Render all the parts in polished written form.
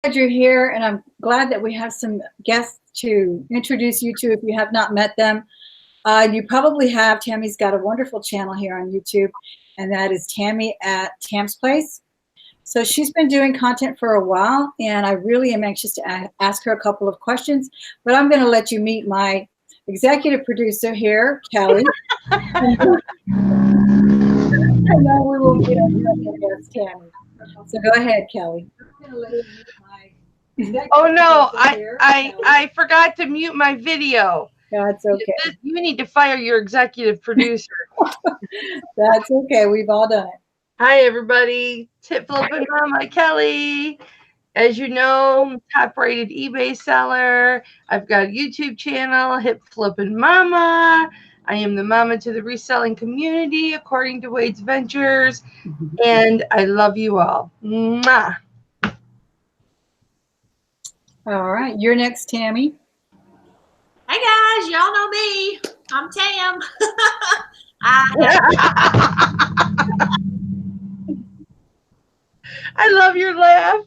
glad you're here, and I'm glad that we have some guests to introduce you to if you have not met them. You probably have. Tammy's got a wonderful channel here on YouTube, and that is Tammy at Tam's Place. So she's been doing content for a while, and I really am anxious to ask her a couple of questions. But I'm going to let you meet my executive producer here, Kelly. And then we will meet our second guest, Tammy. So go ahead, Kelly. I'm going to let you meet my Oh no, I forgot to mute my video. That's okay. You need to fire your executive producer. That's okay. We've all done it. Hi everybody, Tip Flippin Mama Kelly. As you know, top rated eBay seller. I've got a YouTube channel, Hip Flippin Mama. I am the mama to the reselling community according to Wade's Ventures. And I love you all. Mwah. All right, you're next, Tammy. Hey guys, y'all know me. I'm Tam. I love your laugh.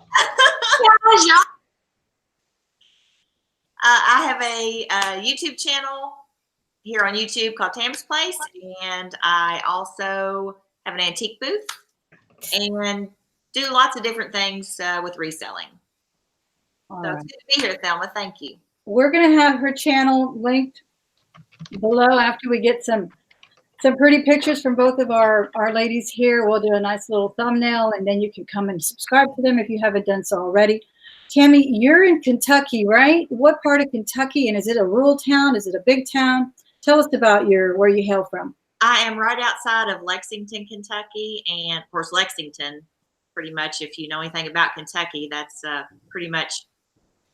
I have a YouTube channel here on YouTube called Tam's Place, and I also have an antique booth and do lots of different things with reselling. So it's good to be here, Thelma. Thank you. We're going to have her channel linked below after we get some pretty pictures from both of our ladies here. We'll do a nice little thumbnail, and then you can come and subscribe to them if you haven't done so already. Tammy, you're in Kentucky, right? What part of Kentucky? And is it a rural town? Is it a big town? Tell us about where you hail from. I am right outside of Lexington, Kentucky. And of course, Lexington, pretty much, if you know anything about Kentucky, that's pretty much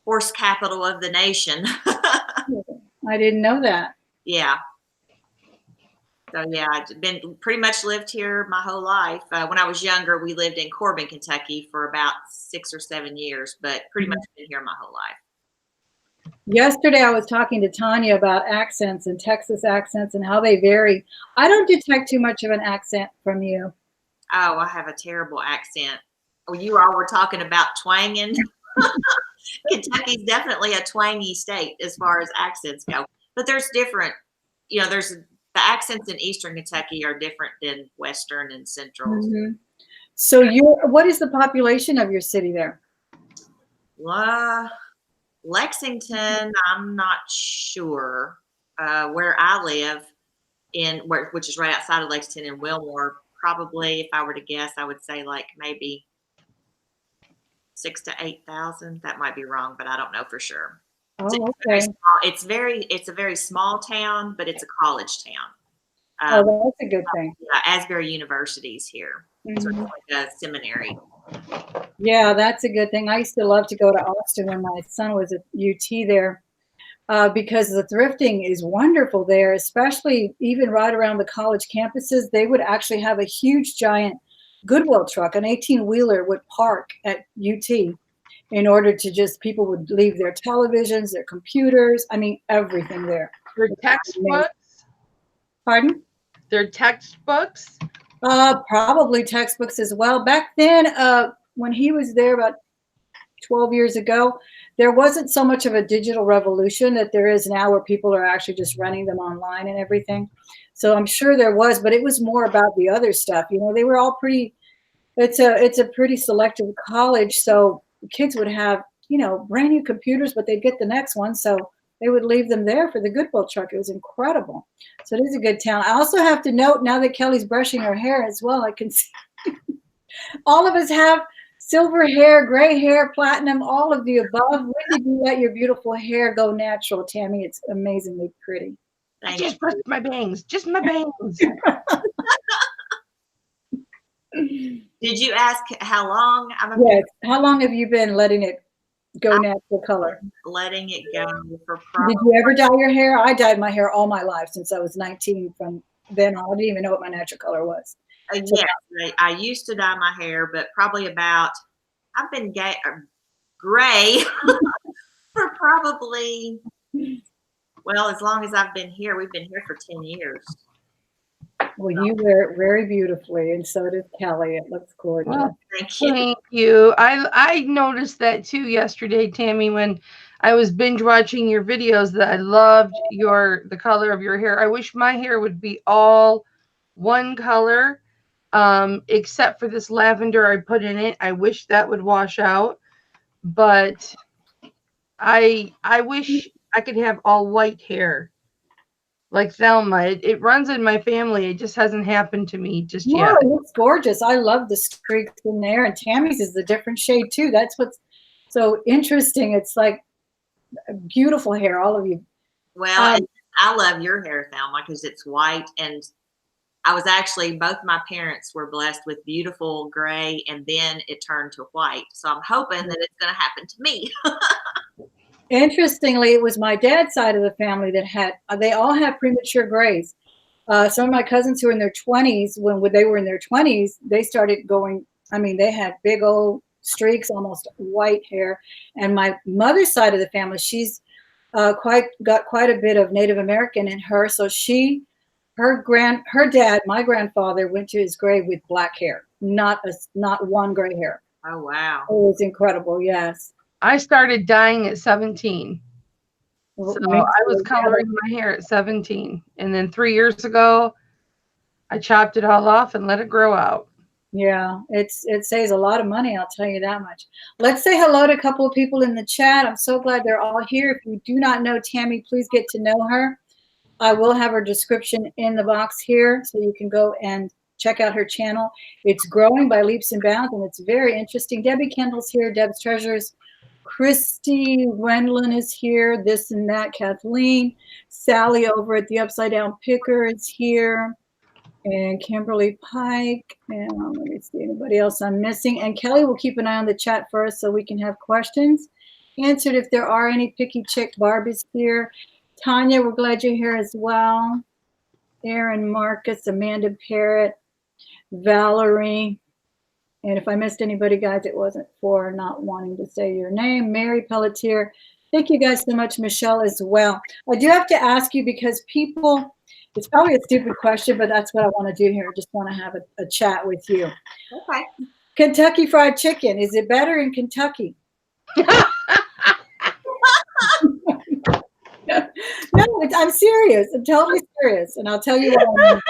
horse capital of the nation. I didn't know that. Yeah. So yeah, I've been pretty much lived here my whole life. When I was younger, we lived in Corbin, Kentucky for about 6 or 7 years, but pretty much been here my whole life. Yesterday, I was talking to Tanya about accents and Texas accents and how they vary. I don't detect too much of an accent from you. Oh, I have a terrible accent. Oh, you all were talking about twanging. Kentucky's definitely a twangy state as far as accents go, but there's different, the accents in Eastern Kentucky are different than Western and Central. Mm-hmm. So what is the population of your city there? Lexington, I'm not sure. Where I live which is right outside of Lexington in Wilmore, probably if I were to guess, I would say like maybe 6,000 to 8,000. That might be wrong, but I don't know for sure. Oh, okay. It's a very small town, but it's a college town. Oh, that's a good thing. Yeah, Asbury University's here. Mm-hmm. So it's like a seminary. Yeah, that's a good thing. I used to love to go to Austin when my son was at UT there because the thrifting is wonderful there, especially even right around the college campuses. They would actually have a huge, giant Goodwill truck, an 18-wheeler would park at UT in order to people would leave their televisions, their computers, everything there. Their textbooks? Pardon? Their textbooks? Probably textbooks as well. Back then, when he was there about 12 years ago, there wasn't so much of a digital revolution that there is now where people are actually just running them online and everything. So I'm sure there was, but it was more about the other stuff. They were all it's a pretty selective college. So kids would have, brand new computers, but they'd get the next one. So they would leave them there for the Goodwill truck. It was incredible. So it is a good town. I also have to note, now that Kelly's brushing her hair as well, I can see all of us have silver hair, gray hair, platinum, all of the above. When did you let your beautiful hair go natural, Tammy? It's amazingly pretty. I just brushed my bangs. Just my bangs. Did you ask how long? Yes. How long have you been letting it go natural color? Letting it go for Did you ever dye your hair? I dyed my hair all my life since I was 19. From then on, I didn't even know what my natural color was. Yes, I used to dye my hair, but probably I've been gray for probably, as long as I've been here. We've been here for 10 years. Well, you wear it very beautifully, and so does Kelly. It looks gorgeous. Well, Thank you. thank you. I noticed that too yesterday, Tammy, when I was binge watching your videos, that I loved the color of your hair. I wish my hair would be all one color, except for this lavender I put in it. I wish that would wash out, but I wish I could have all white hair like Thelma. It runs in my family. It just hasn't happened to me just No, yet. it looks gorgeous. I love the streaks in there, and Tammy's is a different shade too. That's what's so interesting. It's like beautiful hair, all of you. Well, and I love your hair, Thelma, because it's white. And I was actually, both my parents were blessed with beautiful gray, and then it turned to white. So I'm hoping that it's going to happen to me. Interestingly, it was my dad's side of the family that had, they all have premature grays. Some of my cousins who were in their 20s, when they were in their 20s, they started going, I mean, they had big old streaks, almost white hair. And my mother's side of the family, she's got quite a bit of Native American in her. So her dad, my grandfather, went to his grave with black hair, not one gray hair. Oh, wow. It was incredible. Yes. I started dyeing at 17. Well, So I was coloring my hair at 17. And then 3 years ago, I chopped it all off and let it grow out. Yeah, it saves a lot of money, I'll tell you that much. Let's say hello to a couple of people in the chat. I'm so glad they're all here. If you do not know Tammy, please get to know her. I will have her description in the box here, so you can go and check out her channel. It's growing by leaps and bounds, and it's very interesting. Debbie Kendall's here, Deb's Treasures. Christy Wendland is here, this and that. Kathleen, Sally over at the Upside Down Picker is here, and Kimberly Pike, and let me see anybody else I'm missing. And Kelly will keep an eye on the chat for us so we can have questions answered if there are any. Picky Chick Barbie's here. Tanya, we're glad you're here as well. Aaron Marcus, Amanda Parrott, Valerie. And if I missed anybody, guys, it wasn't for not wanting to say your name. Mary Pelletier. Thank you guys so much, Michelle, as well. I do have to ask you because people, it's probably a stupid question, but that's what I want to do here. I just want to have a chat with you. Okay. Kentucky Fried Chicken, is it better in Kentucky? No, I'm serious. I'm totally serious. And I'll tell you what.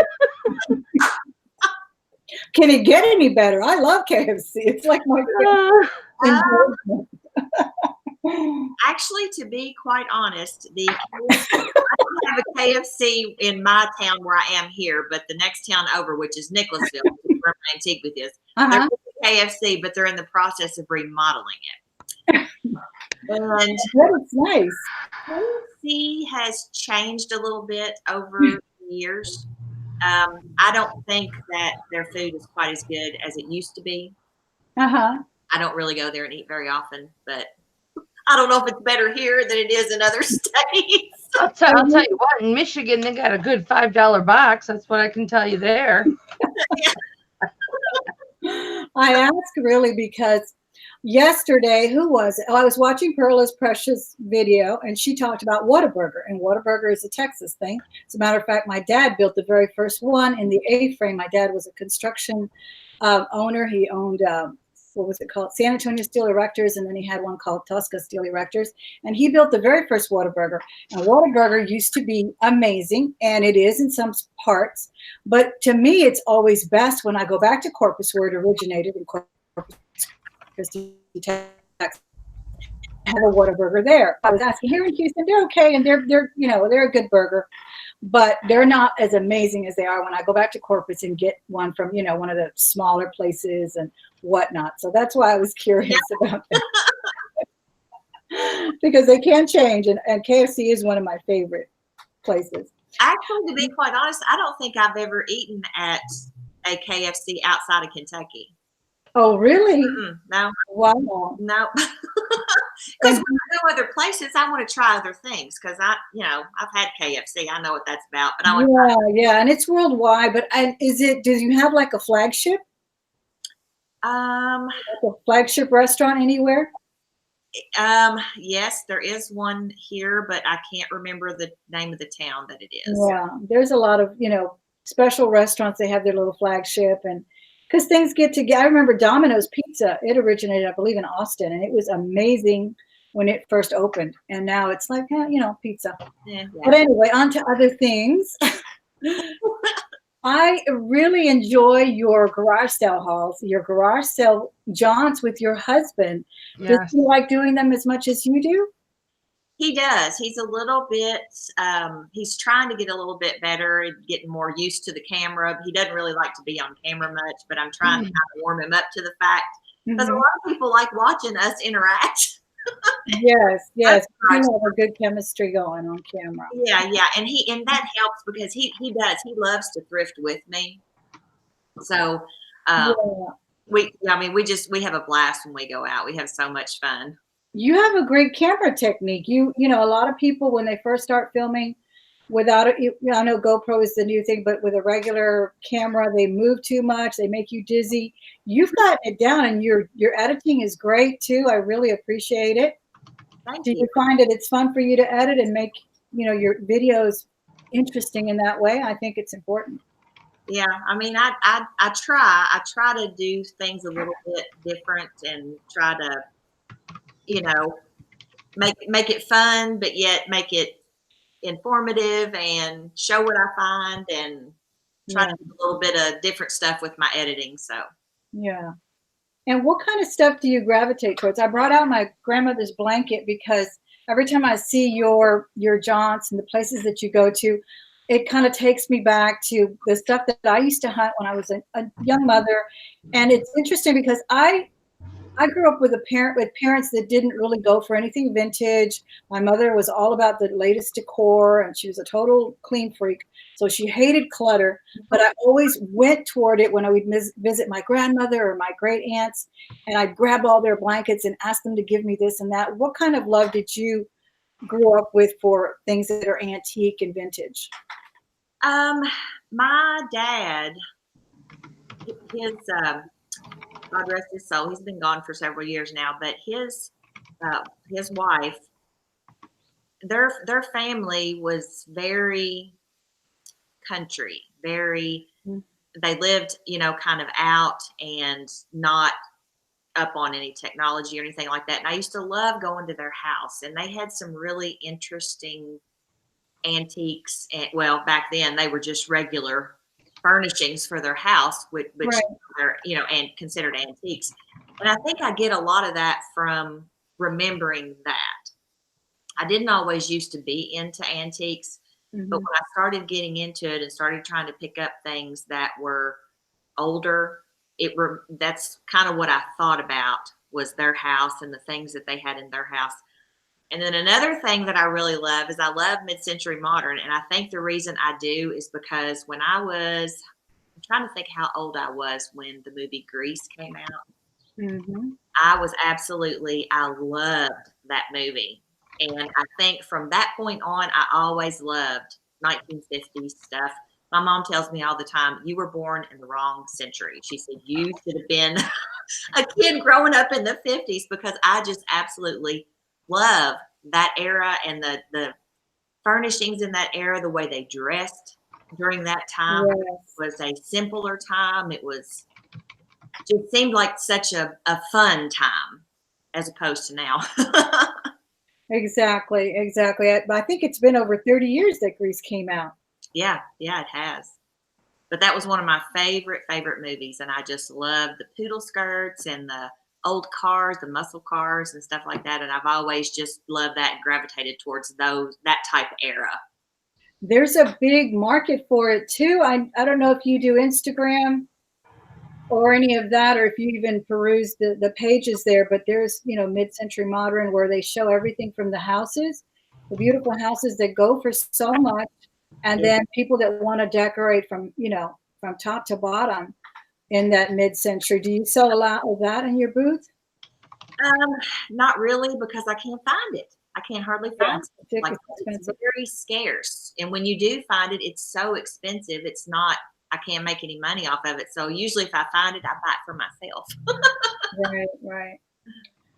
Can it get any better? I love KFC. It's like my favorite. Actually, to be quite honest, I don't have a KFC in my town where I am here, but the next town over, which is Nicholasville, where my Antigua is, there's a KFC, but they're in the process of remodeling it. And that's nice. KFC has changed a little bit over the years. I don't think that their food is quite as good as it used to be. I don't really go there and eat very often, but I don't know if it's better here than it is in other states. I'll tell you what, in Michigan, they got a good $5 box. That's what I can tell you there. I ask really because yesterday, who was it? Oh, I was watching Perla's Precious video, and she talked about Whataburger, and Whataburger is a Texas thing. As a matter of fact, my dad built the very first one in the A-frame. My dad was a construction owner. He owned, what was it called? San Antonio Steel Erectors, and then he had one called Tosca Steel Erectors, and he built the very first Whataburger. And Whataburger used to be amazing, and it is in some parts, but to me, it's always best when I go back to Corpus, where it originated in Corpus Christi, Texas, have a Whataburger there. I was asking here in Houston, they're okay, and they're a good burger, but they're not as amazing as they are when I go back to Corpus and get one from one of the smaller places and whatnot. So that's why I was curious about that. Because they can change, and KFC is one of my favorite places. Actually, to be quite honest, I don't think I've ever eaten at a KFC outside of Kentucky. Oh, really? No. Wow. No. Because when I go other places, I want to try other things. Because I've had KFC. I know what that's about. But I want yeah, and it's worldwide. But do you have like a flagship? Like a flagship restaurant anywhere? Yes, there is one here, but I can't remember the name of the town that it is. Yeah, there's a lot of special restaurants, they have their little flagship, and because things get together. I remember Domino's Pizza. It originated, I believe, in Austin, and it was amazing when it first opened. And now it's like, pizza. Yeah, But anyway, on to other things. I really enjoy your garage sale hauls, your garage sale jaunts with your husband. Does Yes. he like doing them as much as you do? he does. He's a little bit, he's trying to get a little bit better and getting more used to the camera. He doesn't really like to be on camera much, but I'm trying to kind of warm him up to the fact because a lot of people like watching us interact. Yes, yes. You Right. have a good chemistry going on camera. Yeah, and that helps because he loves to thrift with me. So Yeah. we have a blast when we go out. We have so much fun. You have a great camera technique. You know, a lot of people when they first start filming without it, I know GoPro is the new thing, but with a regular camera, they move too much. They make you dizzy. You've gotten it down, and your editing is great too. I really appreciate it. Thank Do you. you find that it's fun for you to edit and make, your videos interesting in that way? I think it's important. Yeah, I mean, I try to do things a little bit different and try to, make it fun, but yet make it informative and show what I find and try Yeah. to do a little bit of different stuff with my editing. So Yeah. And what kind of stuff do you gravitate towards? I brought out my grandmother's blanket because every time I see your jaunts and the places that you go to, it kind of takes me back to the stuff that I used to hunt when I was a young mother. And it's interesting because I grew up with parents that didn't really go for anything vintage. My mother was all about the latest decor, and she was a total clean freak. So she hated clutter, but I always went toward it when I would visit my grandmother or my great aunts, and I'd grab all their blankets and ask them to give me this and that. What kind of love did you grow up with for things that are antique and vintage? my dad, his God rest his soul, he's been gone for several years now, but his wife, their family was very country, very, they lived, kind of out and not up on any technology or anything like that. And I used to love going to their house, and they had some really interesting antiques. And well, back then they were just regular furnishings for their house, which Right. are, and considered antiques. And I think I get a lot of that from remembering that. I didn't always used to be into antiques, but Mhm. when I started getting into it and started trying to pick up things that were older, that's kind of what I thought about was their house and the things that they had in their house. And then another thing that I really love is I love mid-century modern, and I think the reason I do is because when I'm trying to think how old I was when the movie Grease came out. Mhm. I loved that movie. And I think from that point on, I always loved 1950s stuff. My mom tells me all the time, you were born in the wrong century. She said, you should have been a kid growing up in the 50s because I just absolutely love that era and the furnishings in that era, the way they dressed during that time. Yes. Was a simpler time. It just seemed like such a fun time as opposed to now. Exactly. Exactly. I think it's been over 30 years that Grease came out. Yeah, it has. But that was one of my favorite movies, and I just love the poodle skirts and the old cars, the muscle cars and stuff like that. And I've always just loved that and gravitated towards that type of era. There's a big market for it too. I don't know if you do Instagram or any of that, or if you even peruse the pages there, but there's, mid-century modern where they show everything from the houses, the beautiful houses that go for so much, and then people that want to decorate from, from top to bottom in that mid-century. Do you sell a lot of that in your booth? Not really, because I can't find it. I can't hardly find it. Like, it's very scarce. And when you do find it, it's so expensive. It's not, I can't make any money off of it. So usually if I find it, I buy it for myself. Right.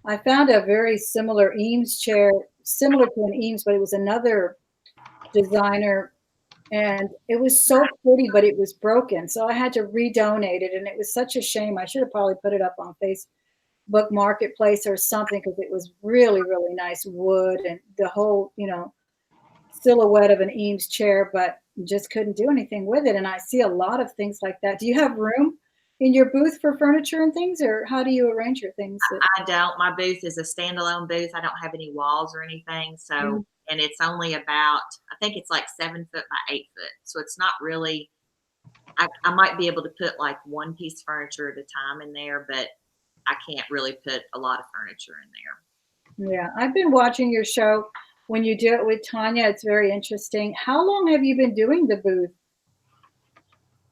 I found a very similar Eames chair, similar to an Eames, but it was another designer, And it was so pretty, but it was broken. So I had to redonate it. And it was such a shame. I should have probably put it up on Facebook Marketplace or something because it was really, really nice wood and the whole, silhouette of an Eames chair, but just couldn't do anything with it. And I see a lot of things like that. Do you have room in your booth for furniture and things, or how do you arrange your things? I don't. My booth is a standalone booth. I don't have any walls or anything. So, and it's only about, I think it's like 7 foot by 8 foot. So it's not really, I might be able to put like one piece of furniture at a time in there, but I can't really put a lot of furniture in there. Yeah, I've been watching your show when you do it with Tanya. It's very interesting. How long have you been doing the booth?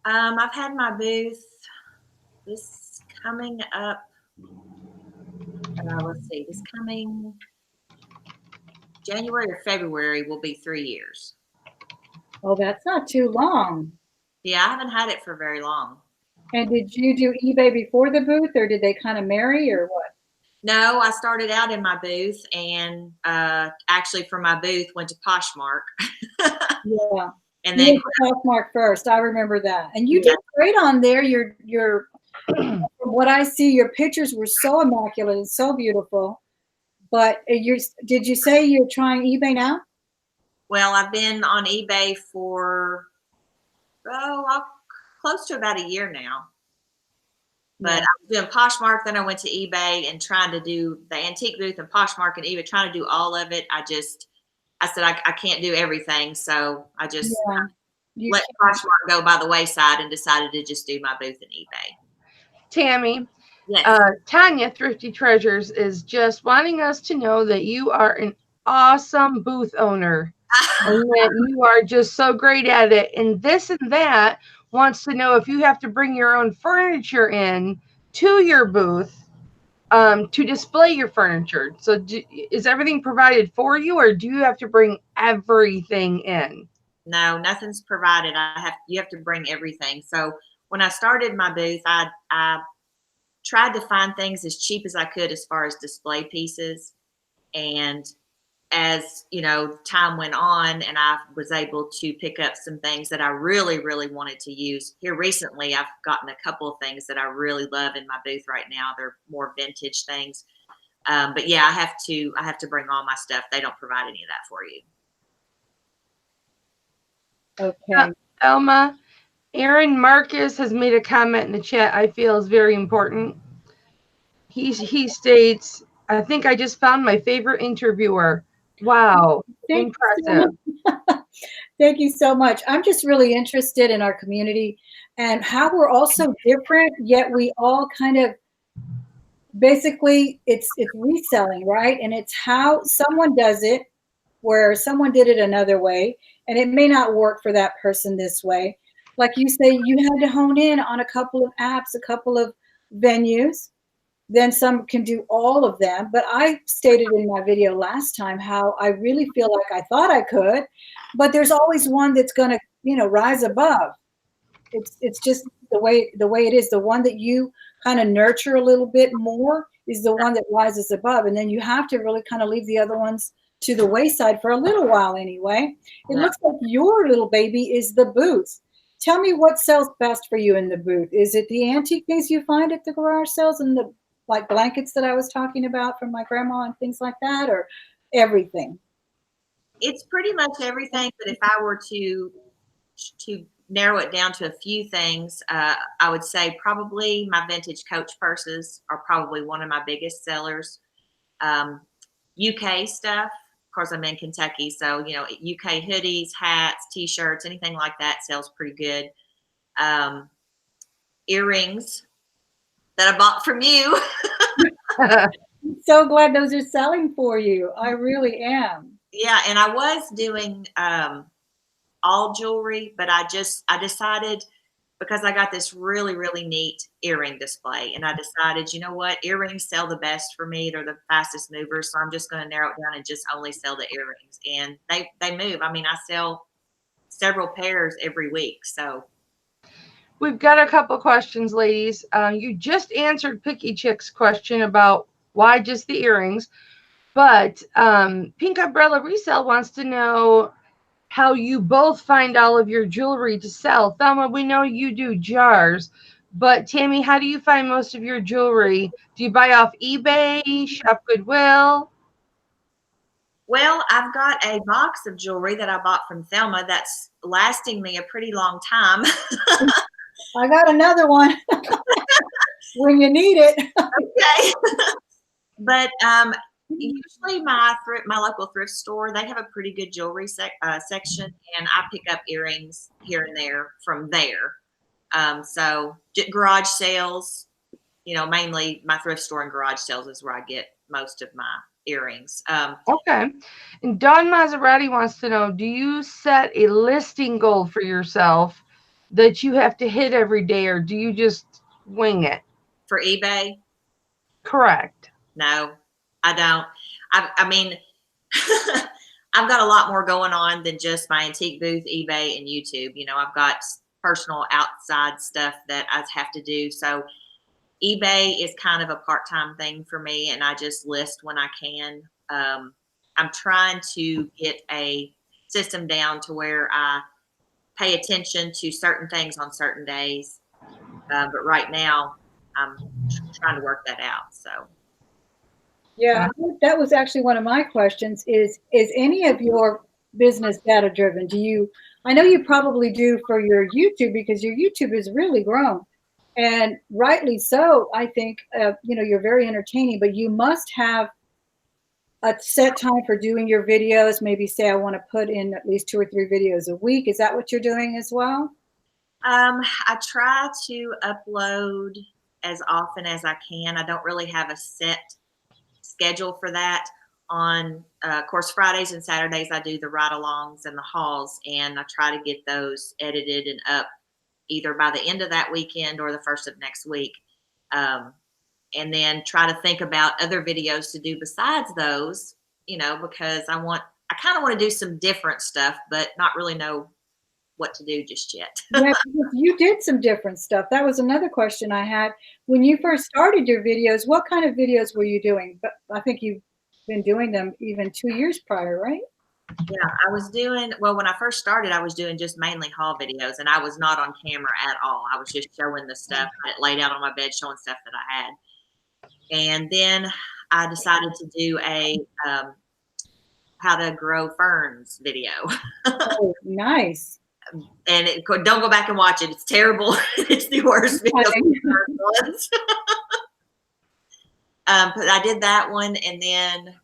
I've had my booth this coming up. Let's see, this coming January or February will be 3 years. Oh, that's not too long. Yeah, I haven't had it for very long. And did you do eBay before the booth, or did they kind of marry, or what? No, I started out in my booth, and actually from my booth went to Poshmark. Yeah. And You then went to Poshmark first. I remember that. And you did great on there. Your from what I see, your pictures were so immaculate and so beautiful. But did you say you're trying eBay now? well, I've been on eBay for close to about a year now. But I was doing Poshmark, then I went to eBay and trying to do the antique booth and Poshmark and eBay, trying to do all of it. I said I can't do everything, so I just let Poshmark go by the wayside and decided to just do my booth and eBay. Tammy, yes. Tanya, Thrifty Treasures, is just wanting us to know that you are an awesome booth owner and that you are just so great at it. And this and that wants to know if you have to bring your own furniture in to your booth to display your furniture. So is everything provided for you, or do you have to bring everything in? No, nothing's provided. You have to bring everything. So when I started my booth, I tried to find things as cheap as I could as far as display pieces. And as time went on and I was able to pick up some things that I really, really wanted to use. Here recently, I've gotten a couple of things that I really love in my booth right now. They're more vintage things. But yeah, I have to bring all my stuff. They don't provide any of that for you. Okay. Elma, Aaron Marcus has made a comment in the chat I feel is very important. He states, I think I just found my favorite interviewer. Wow. Impressive. Thank you so much. I'm just really interested in our community and how we're all so different, yet we all kind of basically it's reselling, right? And it's how someone does it, where someone did it another way, and it may not work for that person this way. Like you say, you had to hone in on a couple of apps, a couple of venues. Then some can do all of them. But I stated in my video last time how I really feel like I thought I could, but there's always one that's going to, rise above. It's just the way it is. The one that you kind of nurture a little bit more is the one that rises above. And then you have to really kind of leave the other ones to the wayside for a little while anyway. It looks like your little baby is the booth. Tell me what sells best for you in the booth. Is it the antique things you find at the garage sales and the like blankets that I was talking about from my grandma and things like that, or everything? It's pretty much everything. But if I were to narrow it down to a few things, I would say probably my vintage Coach purses are probably one of my biggest sellers. UK stuff. Of course, I'm in Kentucky, so UK hoodies, hats, T-shirts, anything like that sells pretty good. Earrings that I bought from you. I'm so glad those are selling for you. I really am. Yeah, and I was doing all jewelry, but I decided, because I got this really, really neat earring display, and I decided, you know what, earrings sell the best for me. They're the fastest movers, so I'm just going to narrow it down and just only sell the earrings. And they move. I mean, I sell several pairs every week. So we've got a couple questions, ladies. You just answered Picky Chick's question about why just the earrings, but Pink Umbrella Resale wants to know, how you both find all of your jewelry to sell. Thelma, we know you do jars, but Tammy, how do you find most of your jewelry? Do you buy off eBay, shop Goodwill? Well, I've got a box of jewelry that I bought from Thelma that's lasting me a pretty long time. I got another one when you need it. Okay. But usually my local thrift store, they have a pretty good jewelry section, and I pick up earrings here and there from there. So garage sales, mainly my thrift store and garage sales is where I get most of my earrings. Okay. And Don Maserati wants to know, do you set a listing goal for yourself that you have to hit every day, or do you just wing it? For eBay? Correct. No, I don't. I mean, I've got a lot more going on than just my antique booth, eBay, and YouTube. I've got personal outside stuff that I have to do. So eBay is kind of a part-time thing for me, and I just list when I can. I'm trying to get a system down to where I pay attention to certain things on certain days. But right now, I'm trying to work that out. So. Yeah, that was actually one of my questions is any of your business data driven? I know you probably do for your YouTube because your YouTube has really grown, and rightly so. I think, you're very entertaining, but you must have a set time for doing your videos. Maybe say I want to put in at least 2 or 3 videos a week. Is that what you're doing as well? I try to upload as often as I can. I don't really have a set schedule for that. On of course, Fridays and Saturdays I do the ride-alongs and the hauls, and I try to get those edited and up either by the end of that weekend or the first of next week, and then try to think about other videos to do besides those, because I kind of want to do some different stuff, but not really know what to do just yet. Yeah, you did some different stuff. That was another question I had. When you first started your videos, what kind of videos were you doing? But I think you've been doing them even 2 years prior, right? Yeah, when I first started, I was doing just mainly haul videos, and I was not on camera at all. I was just showing the stuff. I had it laid out on my bed, showing stuff that I had. And then I decided to do a how to grow ferns video. Oh, nice. And don't go back and watch it. It's terrible. It's the worst video. But I did that one, and then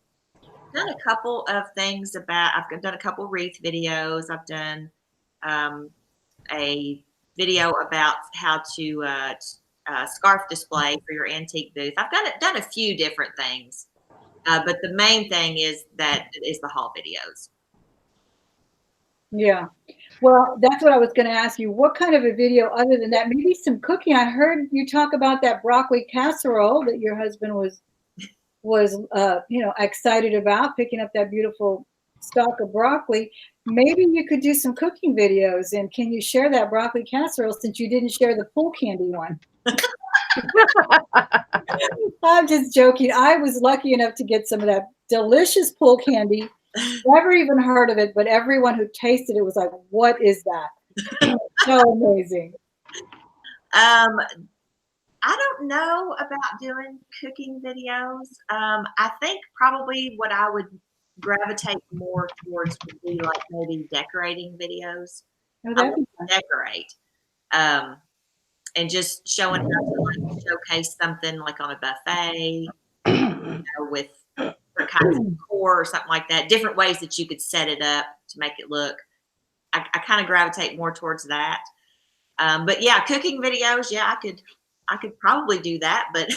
done a couple of things I've done a couple wreath videos. I've done a video about how to scarf display for your antique booth. I've done a few different things, but the main thing is the haul videos. Yeah. Well, that's what I was going to ask you. What kind of a video other than that? Maybe some cooking. I heard you talk about that broccoli casserole that your husband was excited about, picking up that beautiful stalk of broccoli. Maybe you could do some cooking videos. And can you share that broccoli casserole since you didn't share the pool candy one? I'm just joking. I was lucky enough to get some of that delicious pool candy. Never even heard of it, but everyone who tasted it was like, what is that? So amazing. I don't know about doing cooking videos. I think probably what I would gravitate more towards would be like maybe decorating videos. Oh, I want to decorate. And just showing how to like showcase something like on a buffet, with different kinds of decor or something like that. Different ways that you could set it up to make it look. I kind of gravitate more towards that. But yeah, cooking videos. Yeah, I could probably do that. But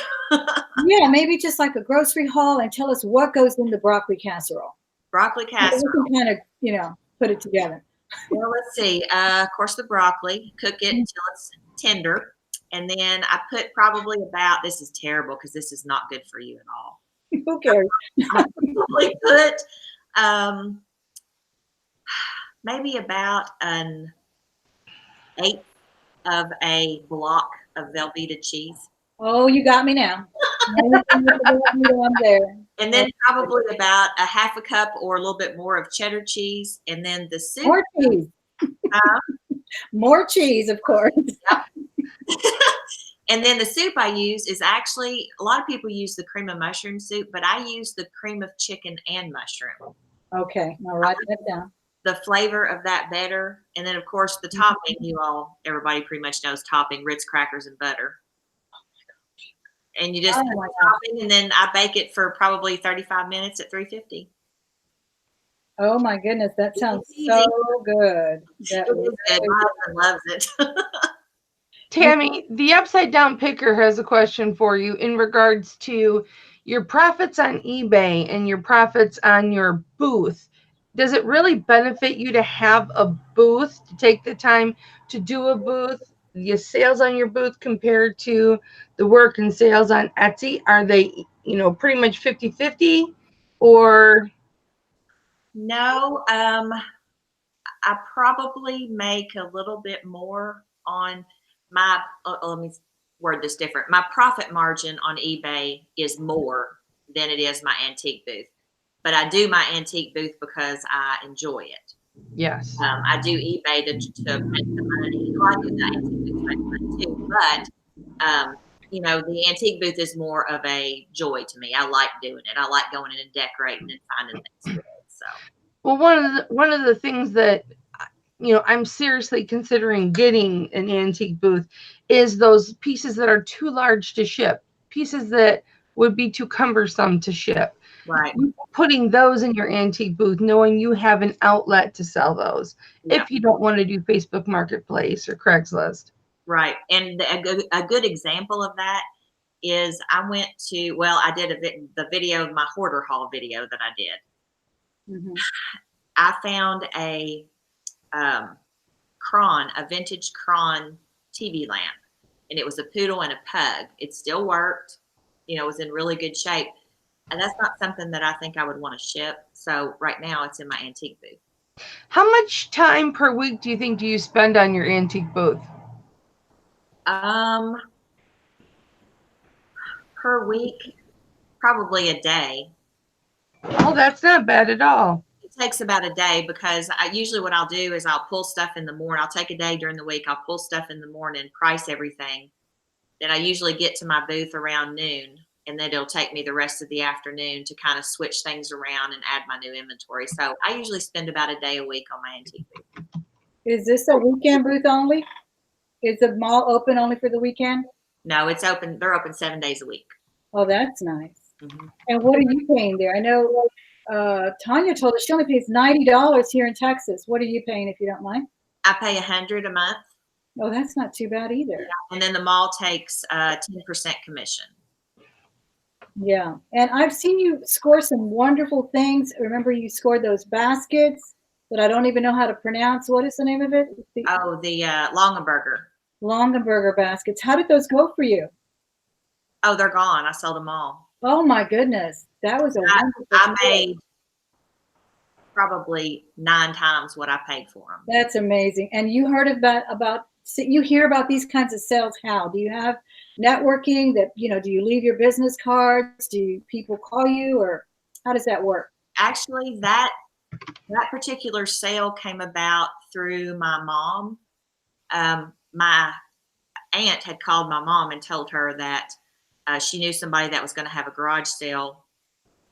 yeah, maybe just like a grocery haul and tell us what goes in the broccoli casserole. Broccoli casserole. We can kind of put it together. Well, let's see. Of course, the broccoli. Cook it until it's tender. And then I put probably about, this is terrible because this is not good for you at all. Who cares? I probably put maybe about an 1/8 of a block of Velveeta cheese. Oh, you got me now. Anything with the red meat on there. And then probably about a half a cup or a little bit more of cheddar cheese. And then the soup. More cheese. More cheese, of course. And then the soup I use is actually, a lot of people use the cream of mushroom soup, but I use the cream of chicken and mushroom. Okay, I'll write that down. The flavor of that better. And then, of course, the topping, everybody pretty much knows topping, Ritz crackers and butter. And you just put the topping, and then I bake it for probably 35 minutes at 350. Oh my goodness, that sounds so good. It is good. My husband loves it. Tammy, the Upside Down Picker has a question for you in regards to your profits on eBay and your profits on your booth. Does it really benefit you to have a booth, to take the time to do a booth? Your sales on your booth compared to the work and sales on Etsy, are they, pretty much 50-50 or? No, I probably make a little bit more on my, let me word this different. My profit margin on eBay is more than it is my antique booth. But I do my antique booth because I enjoy it. Yes. I do eBay to make the money. Well, I do the antique booth to make money too. But, the antique booth is more of a joy to me. I like doing it. I like going in and decorating and finding things good. So. Well, one of the things that I'm seriously considering getting an antique booth is those pieces that are too large to ship, pieces that would be too cumbersome to ship. Right. Putting those in your antique booth, knowing you have an outlet to sell those, if you don't want to do Facebook Marketplace or Craigslist. Right. And a good example of that is I did the video of my hoarder haul video that I did. Mm-hmm. I found a vintage Cron TV lamp, and it was a poodle and a pug. It still worked, it was in really good shape. And that's not something that I think I would want to ship. So right now it's in my antique booth. How much time per week do you spend on your antique booth? Per week, probably a day. Oh, that's not bad at all. It takes about a day because usually what I'll do is I'll pull stuff in the morning. I'll take a day during the week. I'll pull stuff in the morning, price everything. Then I usually get to my booth around noon, and then it'll take me the rest of the afternoon to kind of switch things around and add my new inventory. So I usually spend about a day a week on my antique booth. Is this a weekend booth only? Is the mall open only for the weekend? No, it's open. They're open 7 days a week. Oh, that's nice. Mm-hmm. And what are you paying there? I know Tanya told us she only pays $90 here in Texas. What are you paying, if you don't mind? I pay $100 a month. Oh, that's not too bad either. Yeah. And then the mall takes 10% commission. Yeah. And I've seen you score some wonderful things. Remember, you scored those baskets that I don't even know how to pronounce. What is the name of it? The Longaberger. Longaberger baskets. How did those go for you? Oh, they're gone. I sold them all. Oh my goodness. That was I made probably 9 times what I paid for them. That's amazing. And you heard you hear about these kinds of sales. How do you have networking that, do you leave your business cards? Do people call you, or how does that work? Actually, that particular sale came about through my mom. My aunt had called my mom and told her that she knew somebody that was going to have a garage sale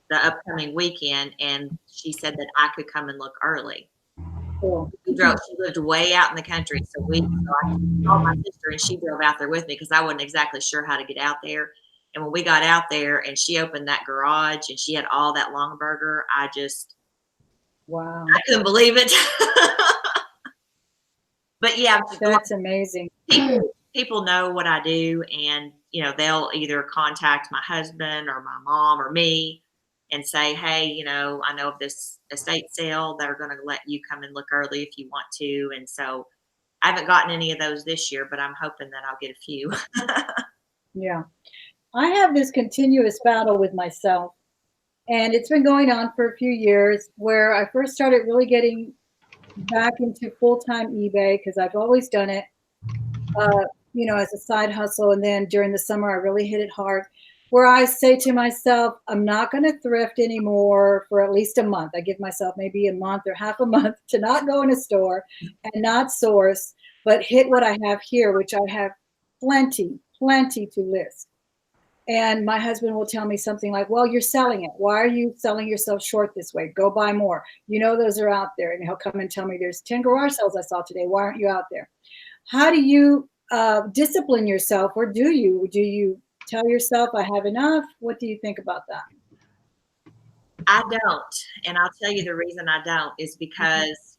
the upcoming weekend, and she said that I could come and look early. Cool. She lived way out in the country, so I called my sister, and she drove out there with me because I wasn't exactly sure how to get out there. And when we got out there and she opened that garage and she had all that Longaberger, wow, I couldn't believe it. But yeah, that's amazing. People know what I do, and they'll either contact my husband or my mom or me and say, hey, I know of this estate sale that are going to let you come and look early if you want to. And so I haven't gotten any of those this year, but I'm hoping that I'll get a few. Yeah. I have this continuous battle with myself, and it's been going on for a few years, where I first started really getting back into full-time eBay because I've always done it, as a side hustle. And then during the summer, I really hit it hard. where I say to myself, I'm not going to thrift anymore for at least a month. I give myself maybe a month or half a month to not go in a store and not source, but hit what I have here, which I have plenty to list. And my husband will tell me something like, well, you're selling it. Why are you selling yourself short this way? Go buy more. You know, those are out there. And he'll come and tell me there's 10 garage sales I saw today. Why aren't you out there? How do you discipline yourself, or do you tell yourself I have enough? What do you think about that? I don't. And I'll tell you the reason I don't is because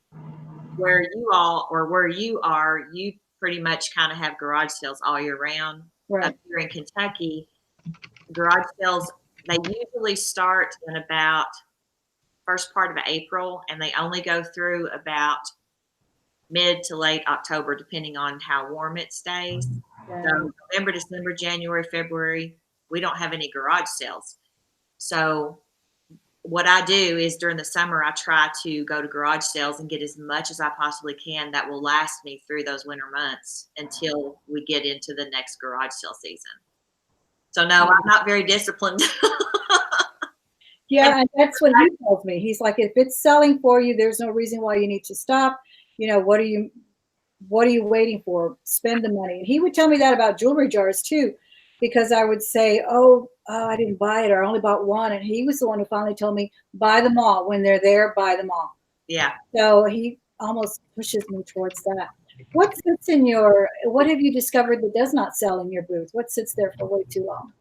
where you all or where you are, you pretty much kind of have garage sales all year round. Right. Up here in Kentucky, garage sales, they usually start in about first part of April, and they only go through about mid to late October, depending on how warm it stays. Yeah. So November, December, January, February, we don't have any garage sales. So what I do is during the summer, I try to go to garage sales and get as much as I possibly can that will last me through those winter months until we get into the next garage sale season. So no, I'm not very disciplined. Yeah, and that's what he tells me. He's like, if it's selling for you, there's no reason why you need to stop. You know, what are you waiting for? Spend the money. And he would tell me that about jewelry jars too, because I would say, oh, I didn't buy it, or I only bought one. And he was the one who finally told me, buy them all. When they're there, buy them all. Yeah. So he almost pushes me towards that. What have you discovered that does not sell in your booth? What sits there for way too long?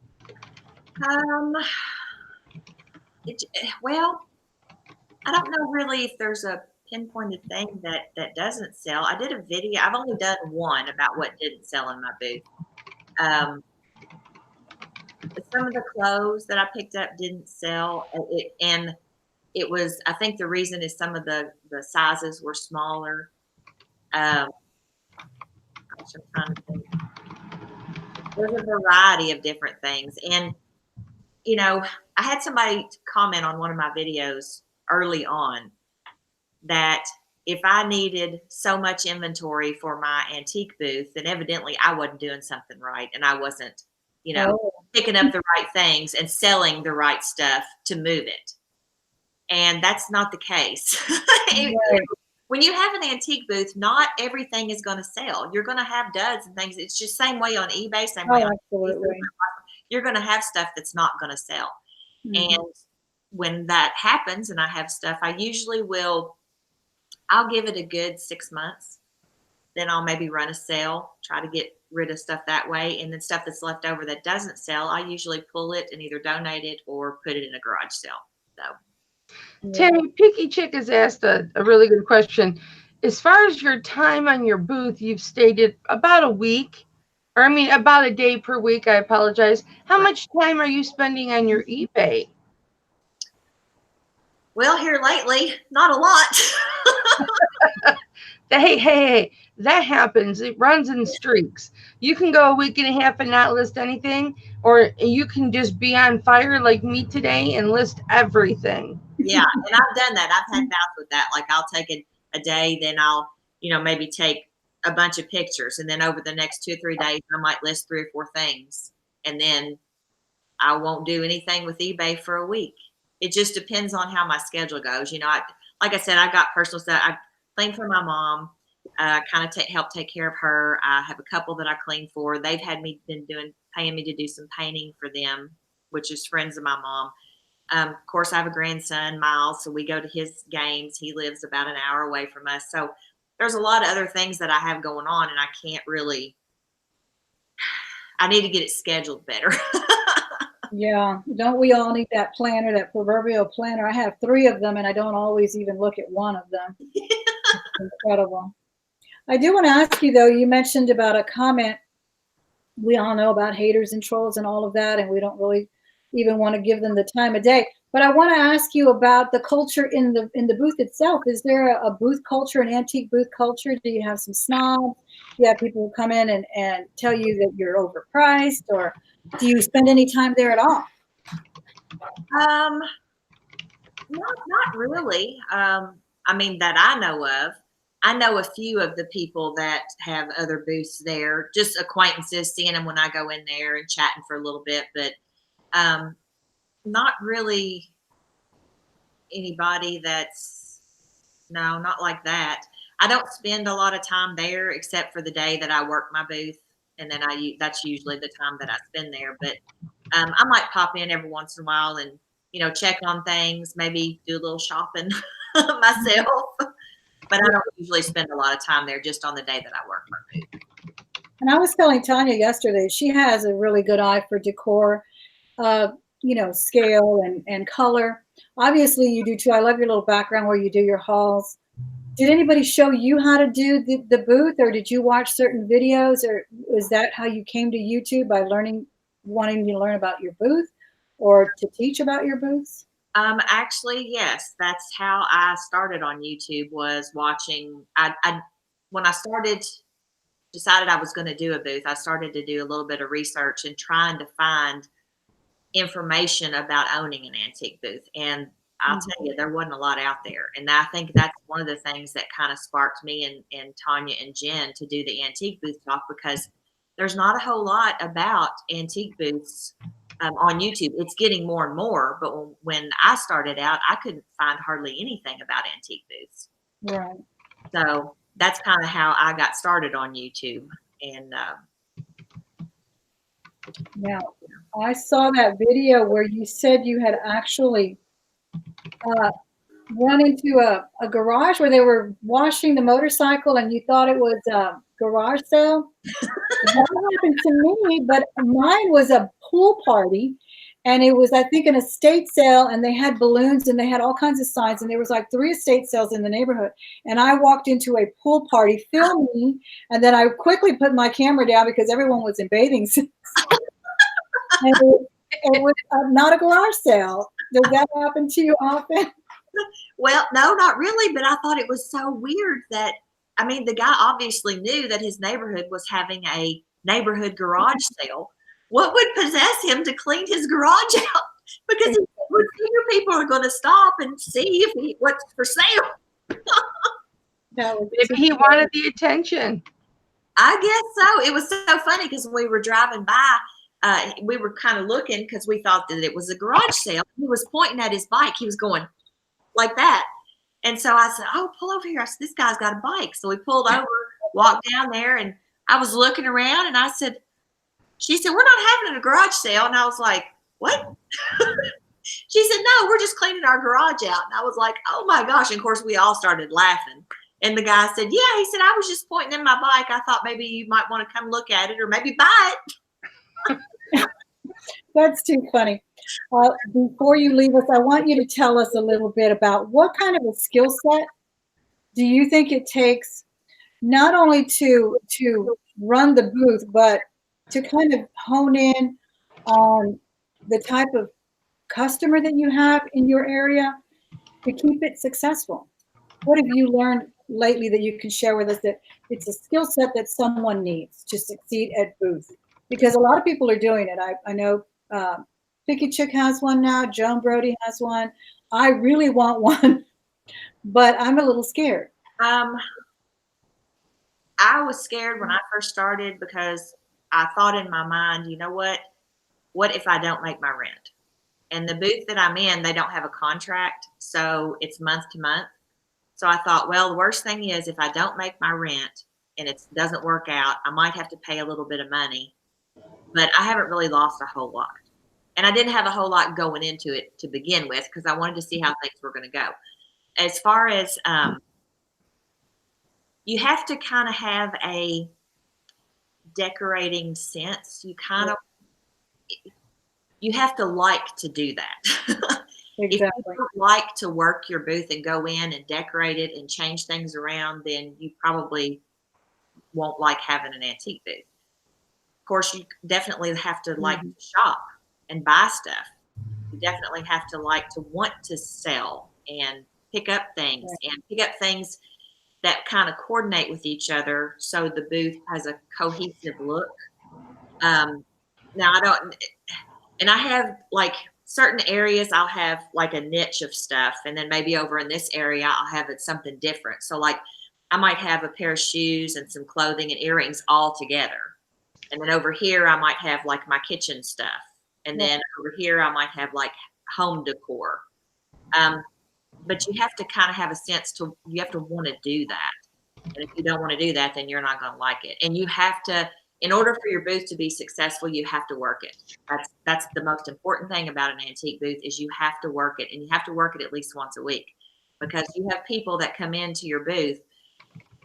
Well, I don't know really if there's a pinpointed thing that doesn't sell. I did a video. I've only done one about what didn't sell in my booth. Some of the clothes that I picked up didn't sell, and it was. I think the reason is some of the sizes were smaller. I'm trying to think. There's a variety of different things, and you know, I had somebody comment on one of my videos early on that if I needed so much inventory for my antique booth, then evidently I wasn't doing something right, and I wasn't, picking up the right things and selling the right stuff to move it. And that's not the case. Right. When you have an antique booth, not everything is going to sell. You're going to have duds and things. It's just same way on eBay, same way on absolutely. you're going to have stuff that's not going to sell. Mm-hmm. And when that happens and I have stuff, I'll give it a good 6 months. Then I'll maybe run a sale, try to get rid of stuff that way. And then stuff that's left over that doesn't sell, I usually pull it and either donate it or put it in a garage sale. So, Tammy, Picky Chick has asked a really good question. As far as your time on your booth, you've stated about a week, or I mean about a day per week. I apologize. How much time are you spending on your eBay? Well, here lately, not a lot. Hey, that happens. It runs in streaks. You can go a week and a half and not list anything, or you can just be on fire like me today and list everything. Yeah, and I've done that. I've had bouts with that. Like I'll take a day, then I'll, maybe take a bunch of pictures, and then over the next 2 or 3 days, I might list 3 or 4 things, and then I won't do anything with eBay for a week. It just depends on how my schedule goes. Like I said, I got personal stuff. I clean for my mom, kind of help take care of her. I have a couple that I clean for. They've had me paying me to do some painting for them, which is friends of my mom. Of course, I have a grandson, Miles, so we go to his games. He lives about an hour away from us. So there's a lot of other things that I have going on, and I can't really, I need to get it scheduled better. Yeah. Don't we all need that planner, that proverbial planner? I have 3 of them, and I don't always even look at one of them. It's incredible. I do want to ask you, though, you mentioned about a comment. We all know about haters and trolls and all of that, and we don't really even want to give them the time of day. But I want to ask you about the culture in the booth itself. Is there a booth culture, an antique booth culture? Do you have some snobs? Do you have people who come in and tell you that you're overpriced, or do you spend any time there at all? Not really. I mean, that I know of. I know a few of the people that have other booths there, just acquaintances, seeing them when I go in there and chatting for a little bit. But Not really anybody that's, no, not like that. I don't spend a lot of time there except for the day that I work my booth. And then that's usually the time that I spend there. But I might pop in every once in a while and, check on things, maybe do a little shopping myself. But I don't usually spend a lot of time there, just on the day that I work my booth. And I was telling Tanya yesterday, she has a really good eye for decor, scale and color. Obviously, you do too. I love your little background where you do your hauls. Did anybody show you how to do the booth, or did you watch certain videos, or is that how you came to YouTube, by wanting to learn about your booth or to teach about your booths? Actually, yes, that's how I started on YouTube, was watching. When I decided I was going to do a booth, I started to do a little bit of research and trying to find information about owning an antique booth. And I'll tell you, there wasn't a lot out there. And I think that's one of the things that kind of sparked me and Tanya and Jen to do the antique booth talk, because there's not a whole lot about antique booths on YouTube. It's getting more and more, but when I started out, I couldn't find hardly anything about antique booths. Right. So that's kind of how I got started on YouTube. And now, I saw that video where you said you had actually run into a garage where they were washing the motorcycle, and you thought it was a garage sale. That happened to me, but mine was a pool party, and it was, I think, an estate sale, and they had balloons and they had all kinds of signs, and there was like 3 estate sales in the neighborhood. And I walked into a pool party filming, and then I quickly put my camera down because everyone was in bathing suits. And it was not a garage sale. Does that happen to you often? Well, no, not really, but I thought it was so weird that, the guy obviously knew that his neighborhood was having a neighborhood garage sale. What would possess him to clean his garage out? Because he figured people are going to stop and see what's for sale. Maybe he wanted the attention. I guess so. It was so funny because when we were driving by, we were kind of looking because we thought that it was a garage sale. He was pointing at his bike. He was going like that. And so I said, "Oh, pull over here." I said, "This guy's got a bike." So we pulled over, walked down there, and I was looking around, and she said, "We're not having a garage sale." And I was like, "What?" She said, "No, we're just cleaning our garage out." And I was like, "Oh my gosh." And of course, we all started laughing. And the guy said, "Yeah," he said, "I was just pointing in my bike. I thought maybe you might want to come look at it or maybe buy it." That's too funny. Before you leave us, I want you to tell us a little bit about what kind of a skill set do you think it takes, not only to run the booth, but to kind of hone in on the type of customer that you have in your area to keep it successful? What have you learned lately that you can share with us that it's a skill set that someone needs to succeed at booth? Because a lot of people are doing it. I know Picky Chick has one now. Joan Brody has one. I really want one, but I'm a little scared. I was scared when I first started because I thought in my mind, you know what? What if I don't make my rent? And the booth that I'm in, they don't have a contract, so it's month to month. So I thought, well, the worst thing is if I don't make my rent and it doesn't work out, I might have to pay a little bit of money, but I haven't really lost a whole lot. And I didn't have a whole lot going into it to begin with because I wanted to see how things were going to go. As far as you have to kind of have a decorating sense. You have to like to do that. If you don't like to work your booth and go in and decorate it and change things around, then you probably won't like having an antique booth. Of course, you definitely have to like to shop and buy stuff. You definitely have to like to want to sell and pick up things that kind of coordinate with each other so the booth has a cohesive look. Now I have like certain areas I'll have like a niche of stuff, and then maybe over in this area I'll have it something different. So like I might have a pair of shoes and some clothing and earrings all together. And then over here I might have like my kitchen stuff. And then over here, I might have like home decor. But you have to kind of have a sense you have to want to do that. And if you don't want to do that, then you're not going to like it. And you have to, in order for your booth to be successful, you have to work it. That's the most important thing about an antique booth is you have to work it, and you have to work it at least once a week, because you have people that come into your booth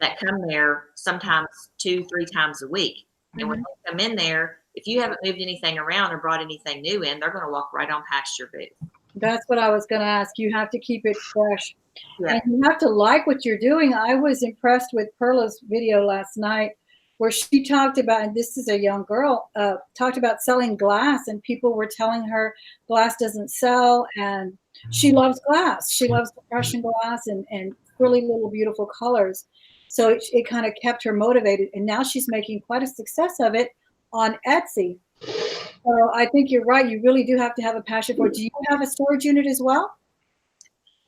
that come there sometimes 2-3 times a week. And when they come in there, if you haven't moved anything around or brought anything new in, they're going to walk right on past your booth. That's what I was going to ask. You have to keep it fresh. Yeah. And you have to like what you're doing. I was impressed with Perla's video last night where she talked about, and this is a young girl, talked about selling glass, and people were telling her glass doesn't sell, and she loves glass. She loves Prussian glass and really little beautiful colors. So it kind of kept her motivated, and now she's making quite a success of it on Etsy. So I think you're right. You really do have to have a passion for it. Do you have a storage unit as well?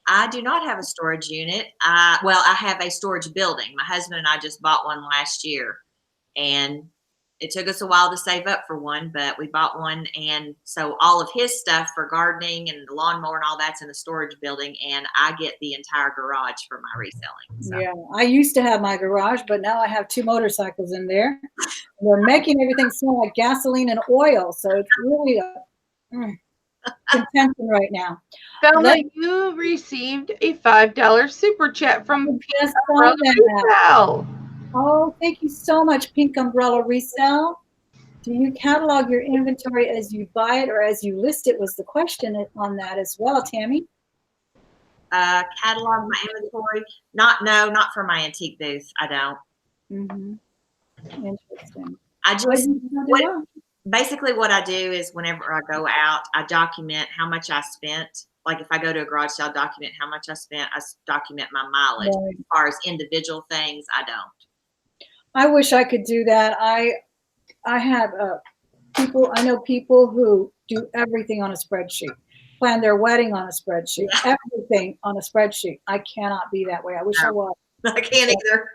I do not have a storage unit. Well, I have a storage building. My husband and I just bought one last year, and it took us a while to save up for one, but we bought one. And so all of his stuff for gardening and the lawnmower and all that's in the storage building, and I get the entire garage for my reselling. So. Yeah, I used to have my garage, but now I have 2 motorcycles in there. They're making everything smell like gasoline and oil, so it's really contention right now. Velma, you received a $5 super chat from Pink Umbrella Resell. Oh, thank you so much, Pink Umbrella Resell. Do you catalog your inventory as you buy it or as you list it was the question on that as well, Tammy? Catalog my inventory? Not for my antique booth. I don't. Interesting. I just basically what I do is whenever I go out, I document how much I spent. Like if I go to a garage sale, document how much I spent. I document my mileage. Right. As far as individual things, I don't. I wish I could do that. I have people. I know people who do everything on a spreadsheet, plan their wedding on a spreadsheet, everything on a spreadsheet. I cannot be that way. I wish I was. I can't either.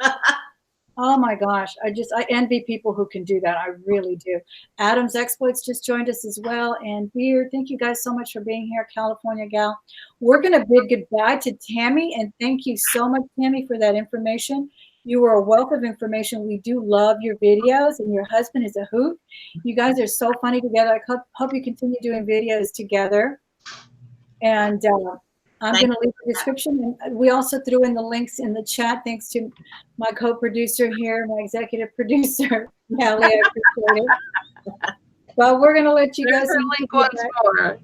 Oh my gosh. I envy people who can do that. I really do. Adam's Exploits just joined us as well. And Beard, thank you guys so much for being here, California Gal. We're going to bid goodbye to Tammy. And thank you so much, Tammy, for that information. You were a wealth of information. We do love your videos, and your husband is a hoot. You guys are so funny together. I hope you continue doing videos together. And I'm going to leave the description. And we also threw in the links in the chat, thanks to my co-producer here, my executive producer, Callie. I appreciate it. Well, we're going to let you guys. Link once more.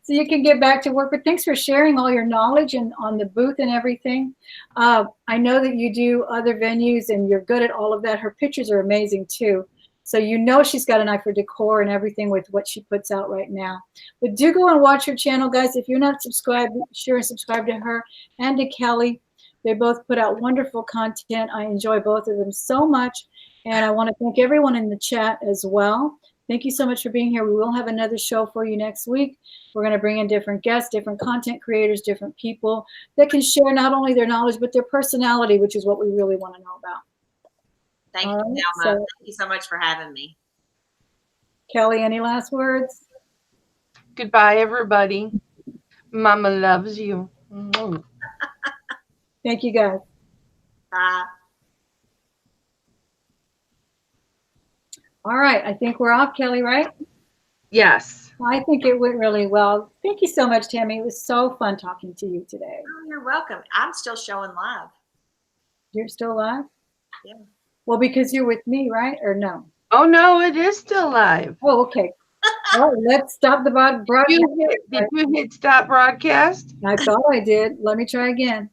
So you can get back to work. But thanks for sharing all your knowledge and on the booth and everything. I know that you do other venues and you're good at all of that. Her pictures are amazing too. So you know she's got an eye for decor and everything with what she puts out right now. But do go and watch her channel, guys. If you're not subscribed, be sure and subscribe to her and to Kelly. They both put out wonderful content. I enjoy both of them so much. And I want to thank everyone in the chat as well. Thank you so much for being here. We will have another show for you next week. We're going to bring in different guests, different content creators, different people that can share not only their knowledge, but their personality, which is what we really want to know about. Thank you, Thelma. Thank you so much for having me. Kelly, any last words? Goodbye, everybody. Mama loves you. Thank you, guys. Bye. All right. I think we're off, Kelly, right? Yes. I think it went really well. Thank you so much, Tammy. It was so fun talking to you today. Oh, you're welcome. I'm still showing live. You're still live? Yeah. Well, because you're with me, right? Or no? Oh, no, it is still live. Oh, okay. Well, let's stop the broadcast. Did you hit stop broadcast? I thought I did. Let me try again.